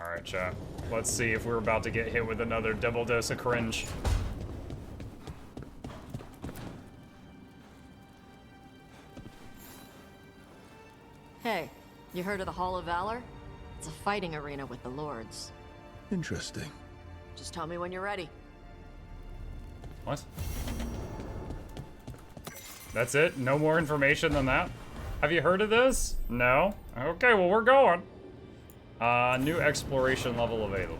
Alright, chat. Let's see if we're about to get hit with another double dose of cringe. Hey, you heard of the Hall of Valor? It's a fighting arena with the lords. Interesting. Just tell me when you're ready. What? That's it? No more information than that? Have you heard of this? No? Okay, well, we're going. New exploration level available.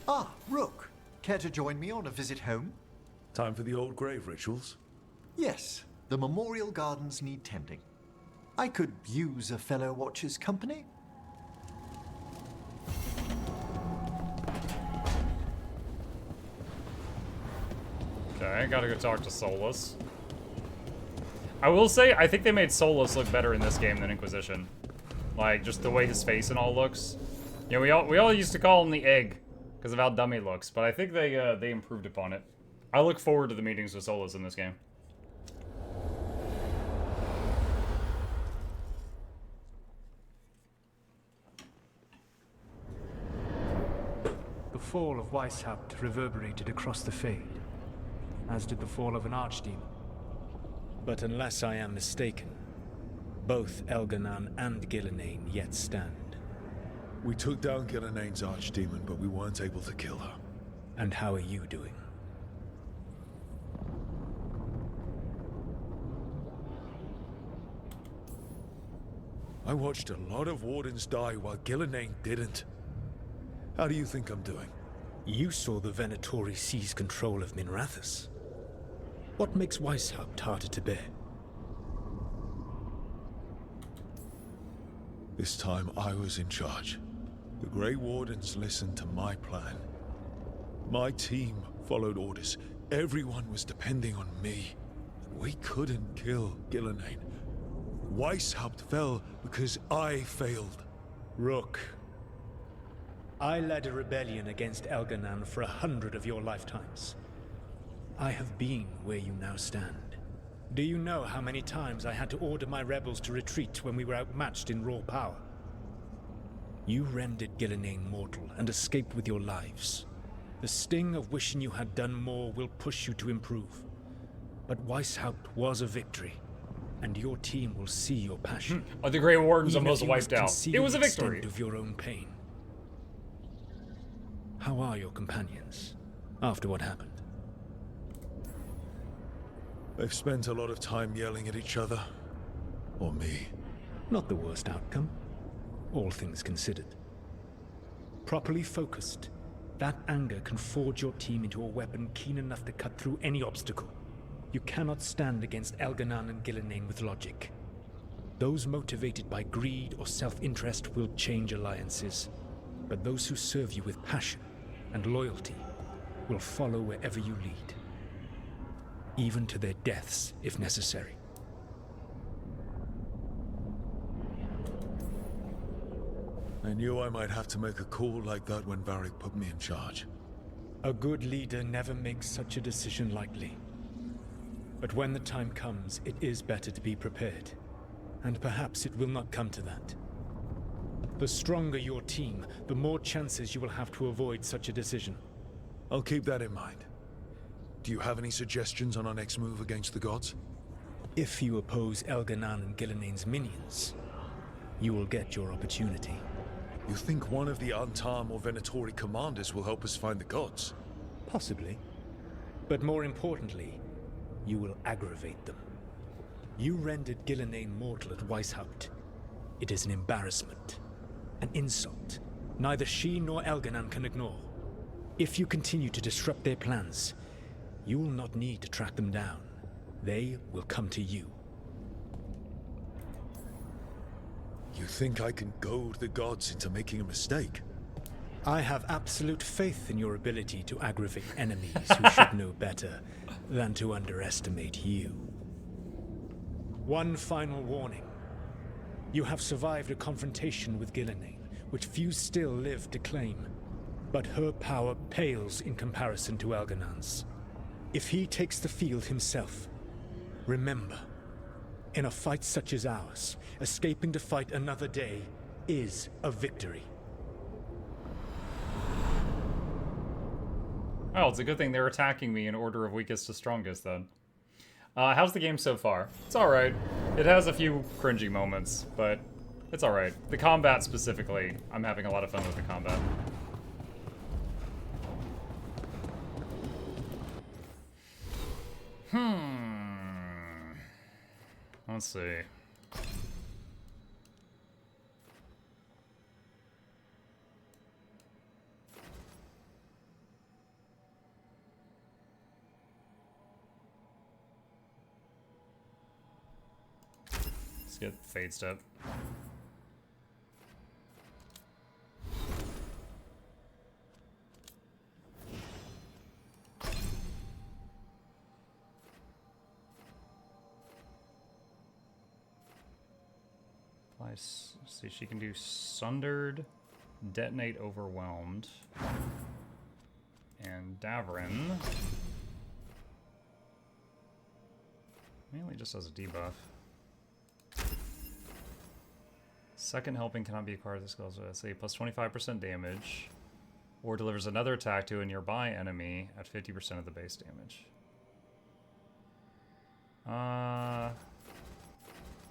Ah, Rook. Care to join me on a visit home? Time for the old grave rituals? Yes, the memorial gardens need tending. I could use a fellow watcher's company. Okay, gotta go talk to Solus. I will say, I think they made Solus look better in this game than Inquisition. Like, just the way his face and all looks. You know, we all used to call him the Egg because of how dumb he looks, but I think they improved upon it. I look forward to the meetings with Solus in this game. The fall of Weishaupt reverberated across the Fade, as did the fall of an archdemon. But unless I am mistaken, both Elganan and Gillenane yet stand. We took down Gillenane's archdemon, but we weren't able to kill her. And how are you doing? I watched a lot of wardens die while Gillenane didn't. How do you think I'm doing? You saw the Venatori seize control of Minrathous. What makes Weishaupt harder to bear? This time I was in charge. The Grey Wardens listened to my plan. My team followed orders. Everyone was depending on me. And we couldn't kill Gillenane. Weishaupt fell because I failed. Rook. I led a rebellion against Elganan for 100 of your lifetimes. I have been where you now stand. Do you know how many times I had to order my rebels to retreat when we were outmatched in raw power? You rendered Gillenane mortal and escaped with your lives. The sting of wishing you had done more will push you to improve. But Weishaupt was a victory, and your team will see your passion. The Grey Wardens Even almost if you wiped must out. conceal It was a the victory. extent of your own pain. How are your companions after what happened? They've spent a lot of time yelling at each other. Or me. Not the worst outcome, all things considered. Properly focused, that anger can forge your team into a weapon keen enough to cut through any obstacle. You cannot stand against Elganan and Gillenane with logic. Those motivated by greed or self-interest will change alliances, but those who serve you with passion and loyalty will follow wherever you lead, even to their deaths if necessary. I knew I might have to make a call like that when Varric put me in charge. A good leader never makes such a decision lightly. But when the time comes, it is better to be prepared. And perhaps it will not come to that. The stronger your team, the more chances you will have to avoid such a decision. I'll keep that in mind. Do you have any suggestions on our next move against the gods? If you oppose Elganan and Gillenane's minions, you will get your opportunity. You think one of the Antam or Venatori commanders will help us find the gods? Possibly. But more importantly, you will aggravate them. You rendered Gillenane mortal at Weishaupt. It is an embarrassment. An insult. Neither she nor Elganan can ignore. If you continue to disrupt their plans, you will not need to track them down. They will come to you. You think I can goad the gods into making a mistake? I have absolute faith in your ability to aggravate enemies who should know better than to underestimate you. One final warning. You have survived a confrontation with Gillenane, which few still live to claim. But her power pales in comparison to Elganan's. If he takes the field himself, remember, in a fight such as ours, escaping to fight another day is a victory. Oh, it's a good thing they're attacking me in order of weakest to strongest, then. How's the game so far? It's alright. It has a few cringy moments, but it's alright. The combat specifically, I'm having a lot of fun with the combat. Let's see. Let's get Fade Step. See, she can do Sundered, Detonate Overwhelmed, and Davrin mainly just as a debuff. Second helping cannot be acquired with skills. Say plus 25% damage, or delivers another attack to a nearby enemy at 50% of the base damage.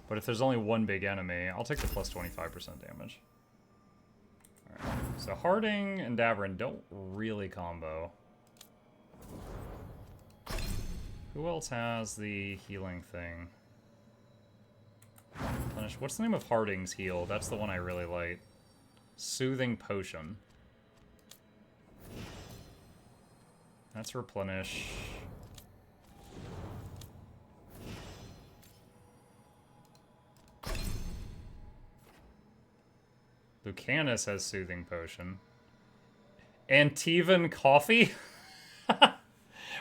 But if there's only one big enemy, I'll take the plus 25% damage. Alright, so Harding and Davrin don't really combo. Who else has the healing thing? Replenish. What's the name of Harding's heal? That's the one I really like. Soothing Potion. That's Replenish. Lucanus has Soothing Potion. Antivan Coffee?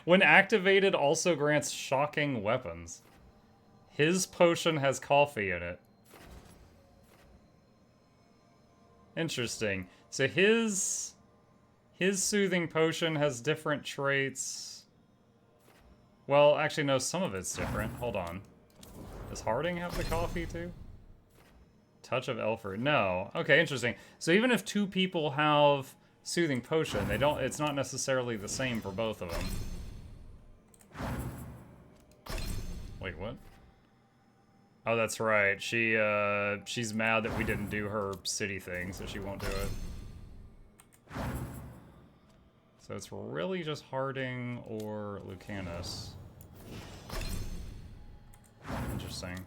When activated, also grants shocking weapons. His potion has coffee in it. Interesting. So his Soothing Potion has different traits. Well, actually, no, some of it's different. Hold on. Does Harding have the coffee, too? Touch of Elford. No. Okay, interesting. So even if two people have Soothing Potion, they don't. It's not necessarily the same for both of them. Wait, what? Oh, that's right. She's mad that we didn't do her city thing, so she won't do it. So it's really just Harding or Lucanus. Interesting.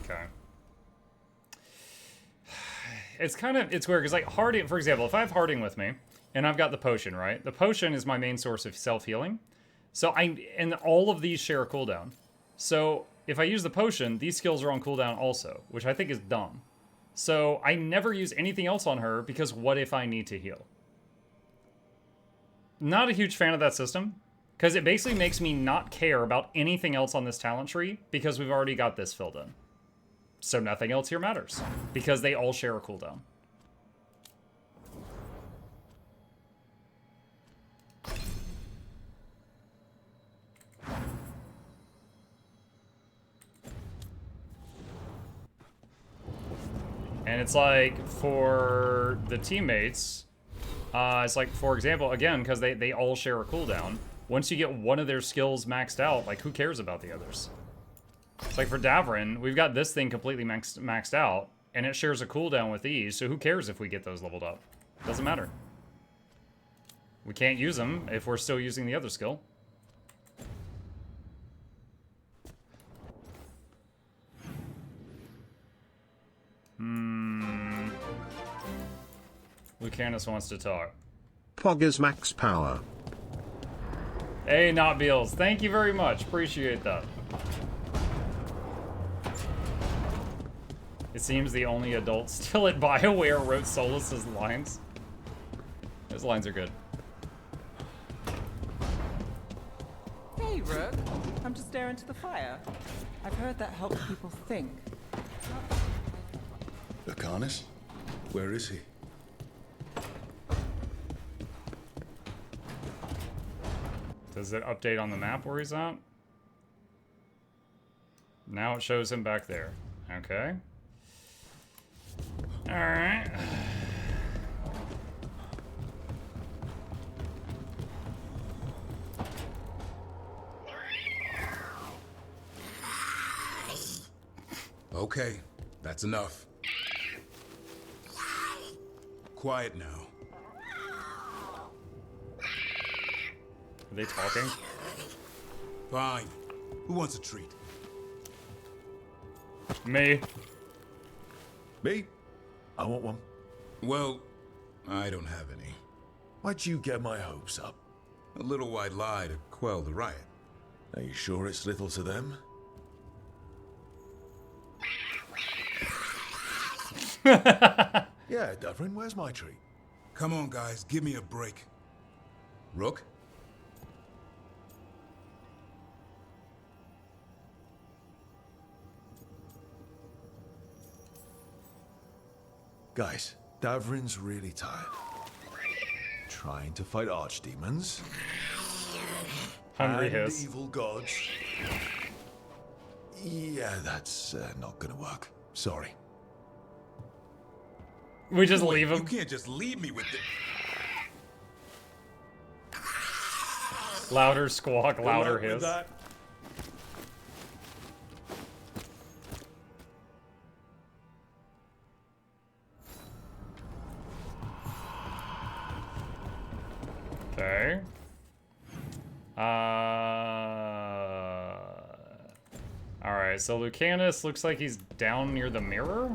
Okay. It's weird, because like Harding, for example, if I have Harding with me, and I've got the potion, right? The potion is my main source of self-healing. So and all of these share a cooldown. So if I use the potion, these skills are on cooldown also, which I think is dumb. So I never use anything else on her, because what if I need to heal? Not a huge fan of that system, because it basically makes me not care about anything else on this talent tree, because we've already got this filled in. So nothing else here matters, because they all share a cooldown. And it's like, for the teammates, it's like, for example, again, because they all share a cooldown, once you get one of their skills maxed out, like, who cares about the others? It's like for Davrin, we've got this thing completely maxed out, and it shares a cooldown with these, so who cares if we get those leveled up? Doesn't matter. We can't use them if we're still using the other skill. Lucanus wants to talk. Poggers max power. Hey, Not Beals. Thank you very much. Appreciate that. It seems the only adult still at BioWare wrote Solus's lines. Those lines are good. Hey, Rook. I'm just staring into the fire. I've heard that helps people think. Lucanus? Where is he? Does it update on the map where he's at? Now it shows him back there. Okay. Alright. Okay, that's enough. Quiet now. Are they talking? Fine. Who wants a treat? Me. Me? I want one. Well, I don't have any. Why'd you get my hopes up? A little white lie to quell the riot. Are you sure it's little to them? Yeah, Davrin, where's my treat? Come on, guys, give me a break. Rook? Guys, Davrin's really tired. Trying to fight archdemons. Hungry and hiss. evil gods. Yeah, that's not gonna work. Sorry. We just Wait, leave him. You can't just leave me with it. Louder squawk, louder Good luck with hiss. that. Okay. Alright, so Lucanus looks like he's down near the mirror?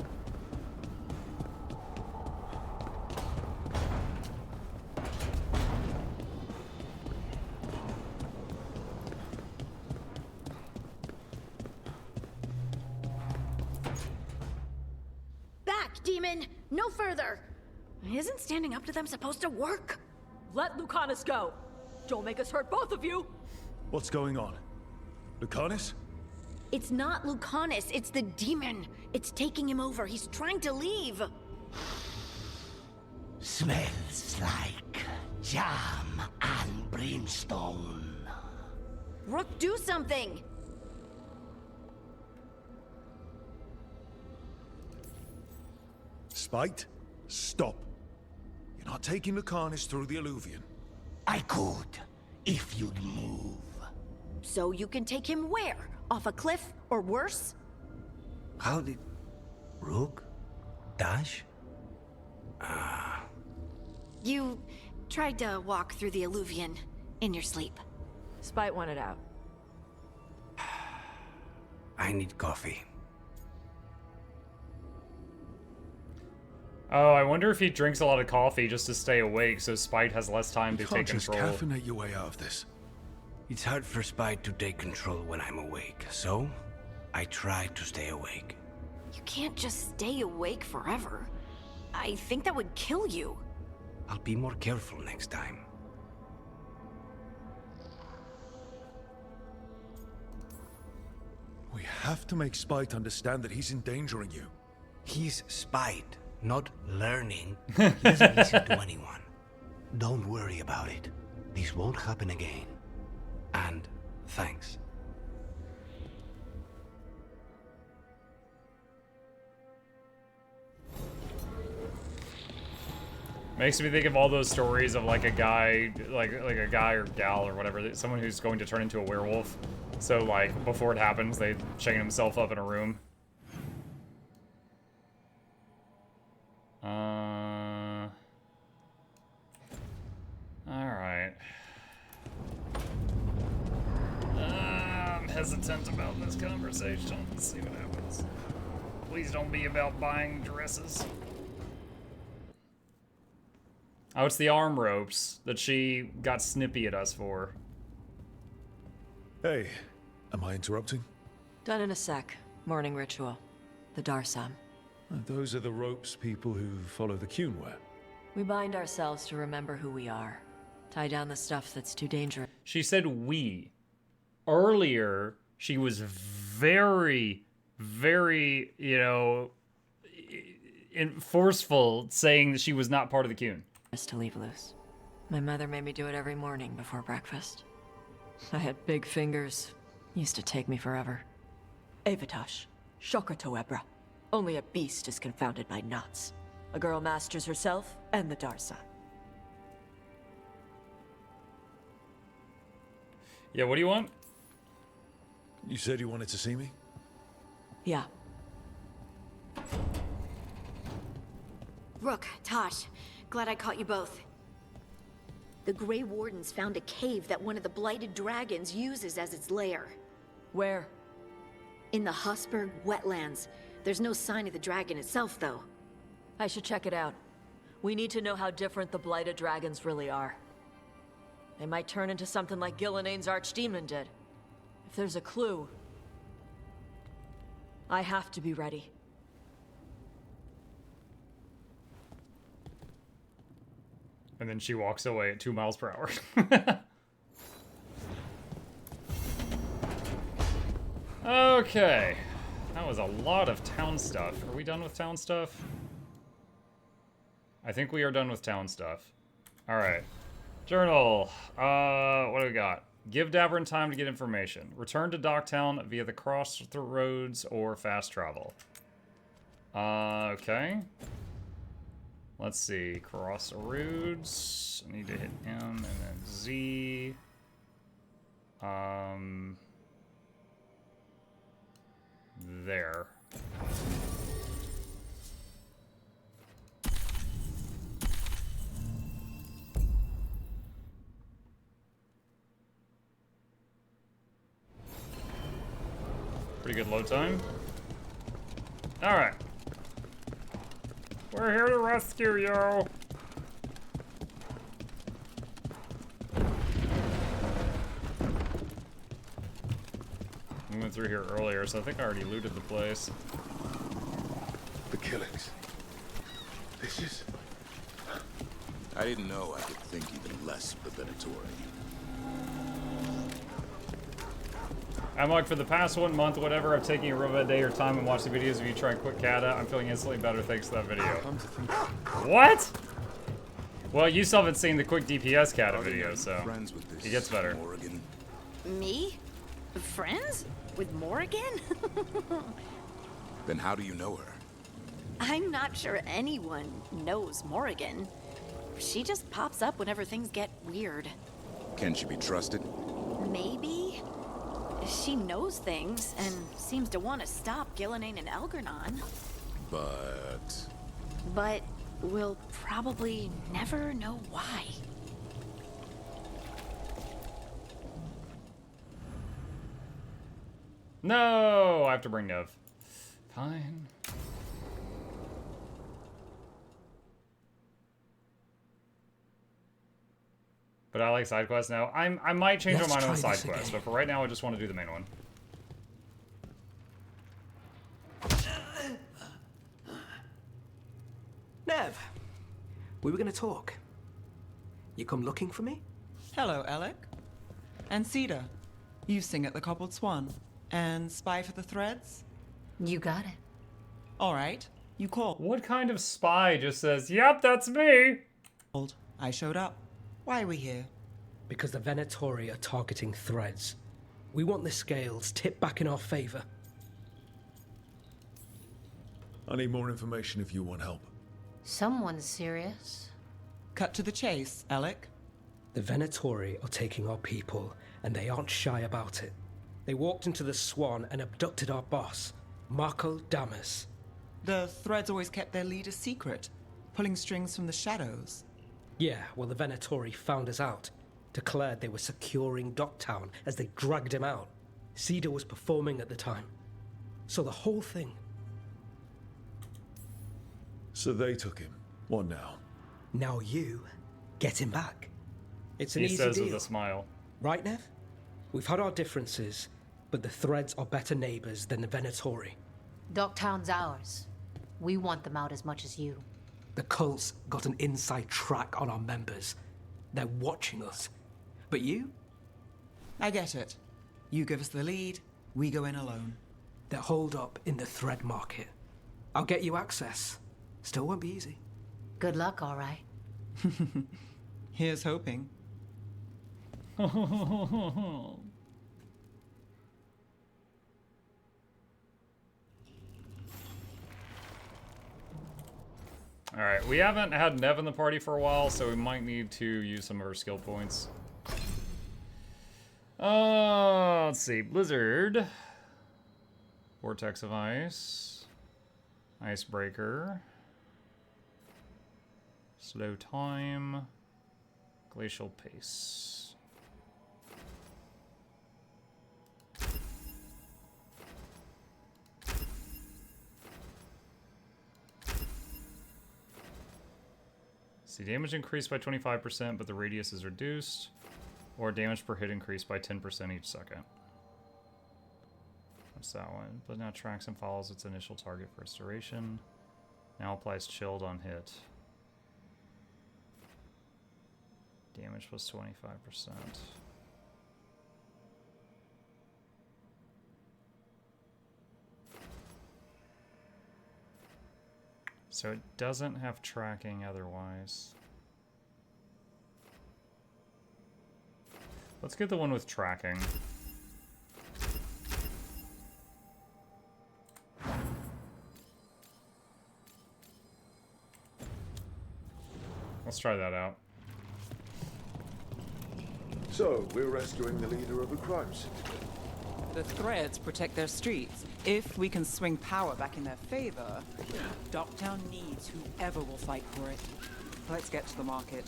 Back, demon! No further! Isn't standing up to them supposed to work? Let Lucanus go! Don't make us hurt both of you! What's going on? Lucanus? It's not Lucanus, it's the demon. It's taking him over. He's trying to leave. Smells like jam and brimstone. Rook, do something! Spite? Stop. You're not taking Lucanus through the Alluvion. I could, if you'd move. So you can take him where? Off a cliff, or worse? How did... Rook? Dash? You tried to walk through the Alluvion in your sleep. Spite wanted out. I need coffee. Oh, I wonder if he drinks a lot of coffee just to stay awake so Spite has less time to You take can't just control. caffeinate your way out of this. It's hard for Spite to take control when I'm awake, so I try to stay awake. You can't just stay awake forever. I think that would kill you. I'll be more careful next time. We have to make Spite understand that he's endangering you. He's Spite, not learning. He doesn't listen to anyone. Don't worry about it. This won't happen again. And thanks. Makes me think of all those stories of like a guy, like a guy or gal or whatever, someone who's going to turn into a werewolf. So like before it happens, they chain himself up in a room. All right. I'm hesitant about this conversation. Let's see what happens. Please don't be about buying dresses. Oh, it's the arm ropes that she got snippy at us for. Hey, am I interrupting? Done in a sec. Morning ritual. The Darsam. Those are the ropes people who follow the Qun wear. We bind ourselves to remember who we are. Tie down the stuff that's too dangerous. She said we. Earlier, she was very, very, you know, forceful, saying that she was not part of the Qun. To leave loose. My mother made me do it every morning before breakfast. I had big fingers. Used to take me forever. Avatash, Shoka Toebra. Only a beast is confounded by knots. A girl masters herself and the Darsa. Yeah, what do you want? You said you wanted to see me? Yeah. Rook, Tosh, glad I caught you both. The Grey Wardens found a cave that one of the Blighted Dragons uses as its lair. Where? In the Husberg wetlands. There's no sign of the dragon itself, though. I should check it out. We need to know how different the Blighted Dragons really are. They might turn into something like Gillenane's Archdemon did. If there's a clue, I have to be ready. And then she walks away at 2 miles per hour. Okay. That was a lot of town stuff. Are we done with town stuff? I think we are done with town stuff. Alright. Journal. What do we got? Give Davern time to get information. Return to Docktown via the crossroads or fast travel. Okay. Let's see. Crossroads. I need to hit M and then Z. There. Pretty good load time. All right. We're here to rescue you. We went through here earlier, so I think I already looted the place. The killings. This is... I didn't know I could think even less of the Venatori. I'm like, for the past 1 month, whatever, I've taken a real bad day or time and watched the videos of you trying quick kata. I'm feeling instantly better thanks to that video. What? Well, you still haven't seen the quick DPS kata video, so it gets better. Me? Friends? With Morrigan? Then how do you know her? I'm not sure anyone knows Morrigan. She just pops up whenever things get weird. Can she be trusted? Maybe. She knows things and seems to want to stop Gillenane and Elgernon. But we'll probably never know why. No, I have to bring Nev. Fine. But I like side quests now. I might change my mind on the side quest, but for right now I just want to do the main one. Nev, we were gonna talk. You come looking for me? Hello, Alec. And Cedar. You sing at the Cobbled Swan. And spy for the threads? You got it. All right. You called. What kind of spy just says, yep, that's me? I showed up. Why are we here? Because the Venatori are targeting threads. We want the scales tipped back in our favor. I need more information if you want help. Someone's serious. Cut to the chase, Alec. The Venatori are taking our people, and they aren't shy about it. They walked into the Swan and abducted our boss, Marco Damas. The threads always kept their leader secret, pulling strings from the shadows. Yeah, well, the Venatori found us out, declared they were securing Docktown as they dragged him out. Cedar was performing at the time. So the whole thing. So they took him. What now? Now you get him back. It's an He easy says deal. with a smile. Right, Nev? We've had our differences, but the Threads are better neighbors than the Venatori. Dogtown's ours. We want them out as much as you. The cult's got an inside track on our members. They're watching us. But you? I get it. You give us the lead, we go in alone. They're holed up in the Thread market. I'll get you access. Still won't be easy. Good luck, all right. Here's hoping. Alright, we haven't had Nev in the party for a while, so we might need to use some of her skill points. Let's see. Blizzard. Vortex of Ice. Icebreaker. Slow Time. Glacial Pace. See, damage increased by 25%, but the radius is reduced. Or damage per hit increased by 10% each second. What's that one? But now tracks and follows its initial target for its duration. Now applies chilled on hit. Damage plus 25%. So it doesn't have tracking otherwise. Let's get the one with tracking. Let's try that out. So, we're rescuing the leader of a crime syndicate. The Threads protect their streets. If we can swing power back in their favor, Dogtown needs whoever will fight for it. Let's get to the market.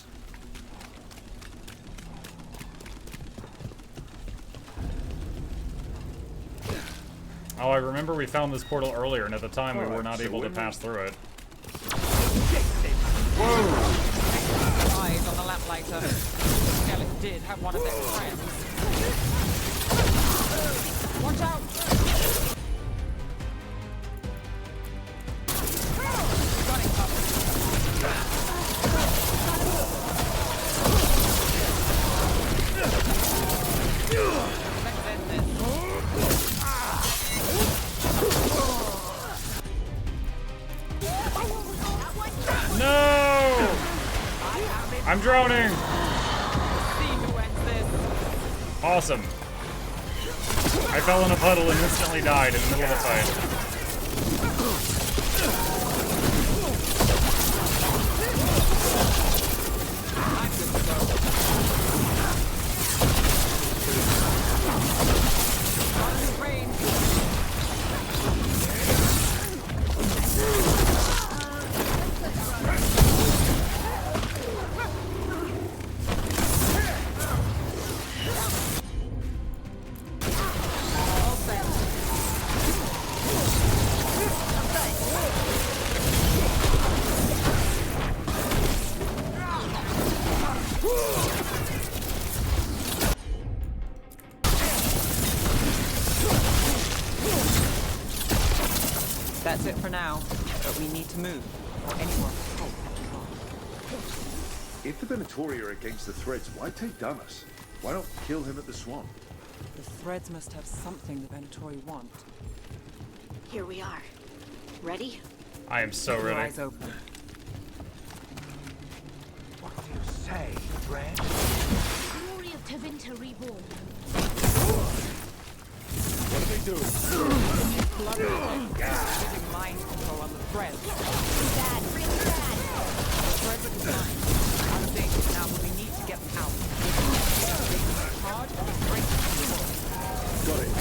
Oh, I remember we found this portal earlier, and at the time we were not able to pass through it. Whoa! Eyes on the lamplighter. Skeleton did have one of their friends. Watch out! Gunning Let's end this. No! I'm drowning! See who ends this. Awesome. I fell in a puddle and instantly died in the middle of a fight. That's it for now, but we need to move. Anyone. If the Venatori are against the Threads, why take Damas? Why not kill him at the swamp? The Threads must have something the Venatori want. Here we are. Ready? I am so Keep your ready. eyes open. What do you say, friend? Glory of Tevinter reborn. What are they doing? Blood using mind control on the Threads. Bad, really bad. The Threads are confined. Out of danger now, but we need to get them out. Hard and break the Got it.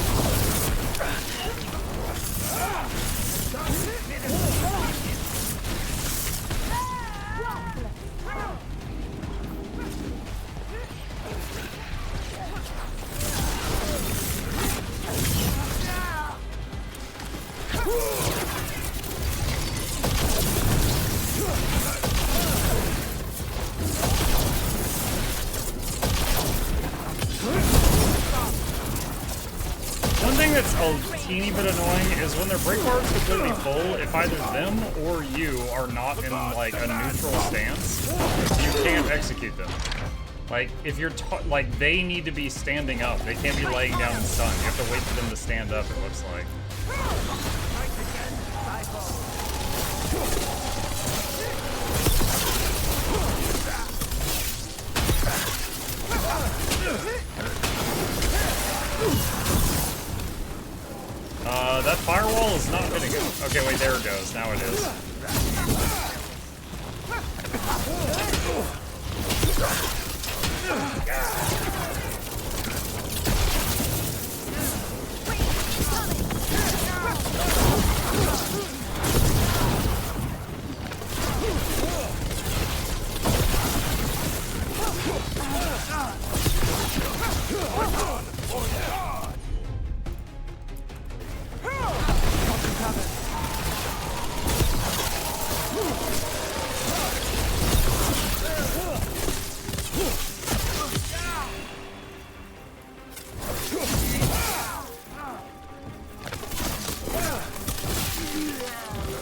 teeny bit annoying is when their break bar is completely full, if either them or you are not in like a neutral stance, you can't execute them. Like, if you're, like, they need to be standing up. They can't be laying down and stunned. You have to wait for them to stand up, it looks like. That firewall is not hitting it. Okay, wait, there it goes. Now it is.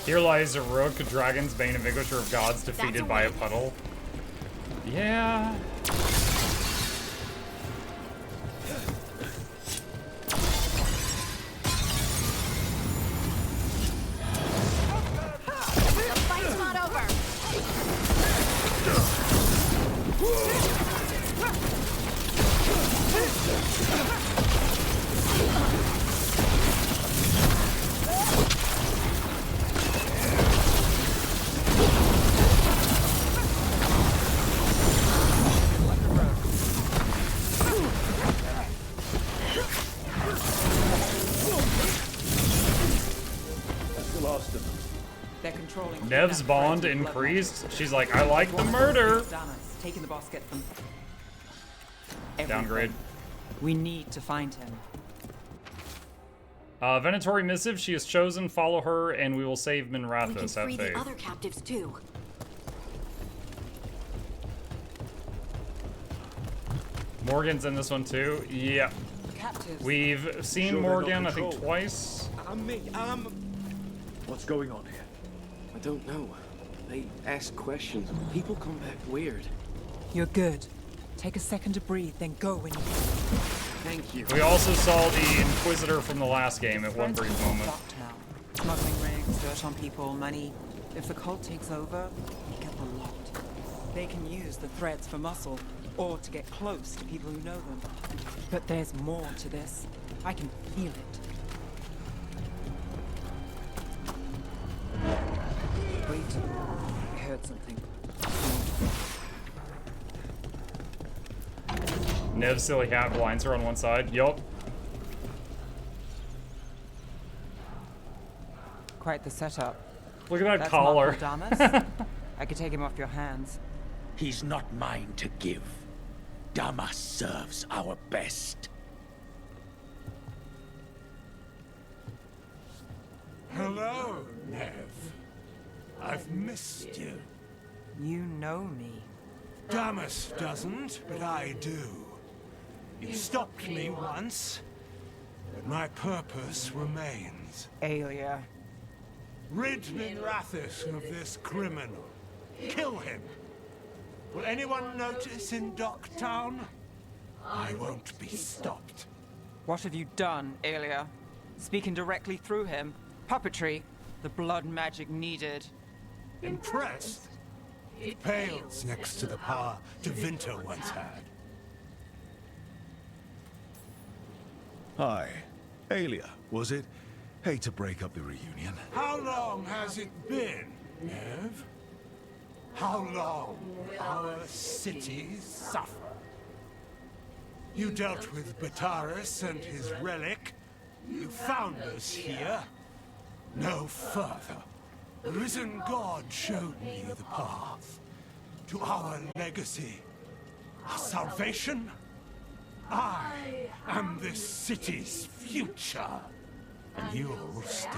Here lies a rook, dragon's bane, and vanquisher of gods defeated by a puddle. Yeah. The fight's not over. Nev's bond increased. She's like, I like the murder. Taking the boss gets them. Downgrade. We need to find him. Venatory missive. She is chosen. Follow her, and we will save Minrathous. We can free Have faith. the other captives too. Morgan's in this one too. Yeah. Captives. We've seen Morgan, I think, twice. What's going on here? I don't know. They ask questions. People come back weird. You're good. Take a second to breathe, then go when you can. Thank you. We also saw the Inquisitor from the last game at one brief moment. Smuggling rings, dirt on people, money. If the cult takes over, we get the lot. They can use the threads for muscle, or to get close to people who know them. But there's more to this. I can feel it. Wait, I heard something. Nev's silly hat blinds her on one side. Yup. Quite the setup. Look at that That's collar. Damas. I could take him off your hands. He's not mine to give. Damas serves our best. Hello, Nev. I've missed you. You know me. Damas doesn't, but I do. You stopped me once, but my purpose remains. Aelia. Rid Minrathous of this criminal. Kill him. Will anyone notice in Docktown? I won't be stopped. What have you done, Aelia? Speaking directly through him. Puppetry. The blood magic needed. Impressed? It pales next to the power Tevinter once had. Hi. Aelia, was it? Hate to break up the reunion. How long has it been, Nev? How long will our cities suffer? You dealt with Bataris and his relic. You found us here. No further. The risen God showed me the path to our legacy, our salvation. I am this city's future, and you'll stay